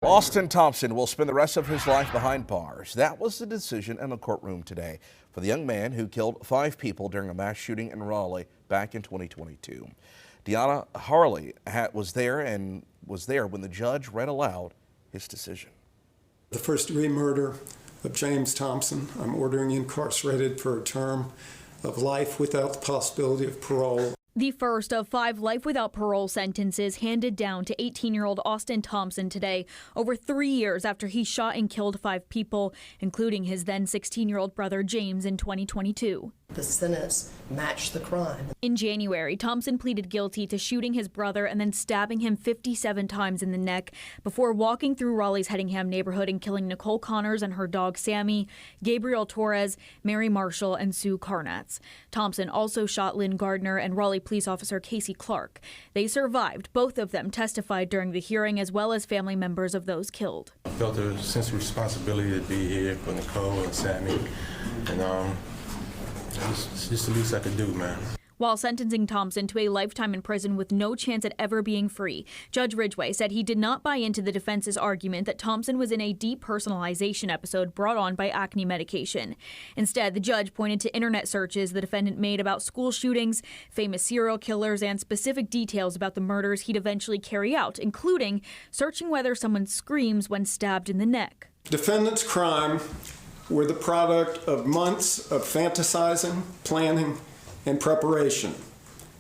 Austin Thompson will spend the rest of his life behind bars. That was the decision in a courtroom today for the young man who killed 5 people during a mass shooting in Raleigh back in 2022. Deanna Harley was there when the judge read aloud his decision. The first-degree murder of James Thompson, I'm ordering incarcerated for a term of life without the possibility of parole. The first of 5 life without parole sentences handed down to 18-year-old Austin Thompson today, over 3 years after he shot and killed 5 people, including his then 16-year-old brother James in 2022. The sentence matched the crime. In January, Thompson pleaded guilty to shooting his brother and then stabbing him 57 times in the neck before walking through Raleigh's Headingham neighborhood and killing Nicole Connors and her dog Sammy, Gabriel Torres, Mary Marshall, and Sue Carnatz. Thompson also shot Lynn Gardner and Raleigh police officer Casey Clark. They survived. Both of them testified during the hearing, as well as family members of those killed. I felt a sense of responsibility to be here for Nicole and Sammy, and it's just the least I could do, man. While sentencing Thompson to a lifetime in prison with no chance at ever being free, Judge Ridgway said he did not buy into the defense's argument that Thompson was in a depersonalization episode brought on by acne medication. Instead, the judge pointed to internet searches the defendant made about school shootings, famous serial killers, and specific details about the murders he'd eventually carry out, including searching whether someone screams when stabbed in the neck. Defendant's crime were the product of months of fantasizing, planning, and preparation,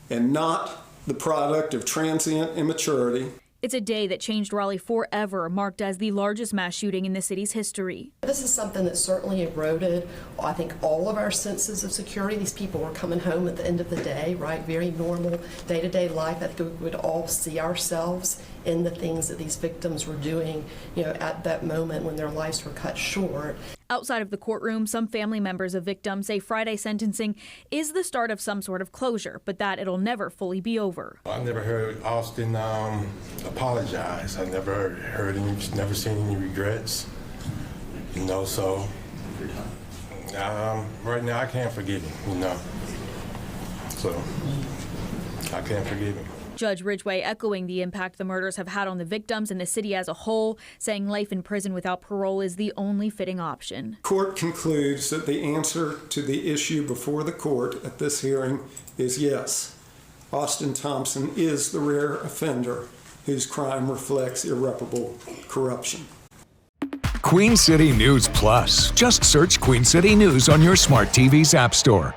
and not the product of transient immaturity. It's a day that changed Raleigh forever, marked as the largest mass shooting in the city's history. This is something that certainly eroded, I think, all of our senses of security. These people were coming home at the end of the day, right? Very normal day-to-day life. I think we would all see ourselves in the things that these victims were doing, at that moment when their lives were cut short. Outside of the courtroom, some family members of victims say Friday sentencing is the start of some sort of closure, but that it'll never fully be over. I never heard Austin apologize. I never heard him, never seen any regrets. So right now I can't forgive him, So I can't forgive him. Judge Ridgway echoing the impact the murders have had on the victims and the city as a whole, saying life in prison without parole is the only fitting option. Court concludes that the answer to the issue before the court at this hearing is yes. Austin Thompson is the rare offender whose crime reflects irreparable corruption. Queen City News Plus. Just search Queen City News on your smart TV's app store.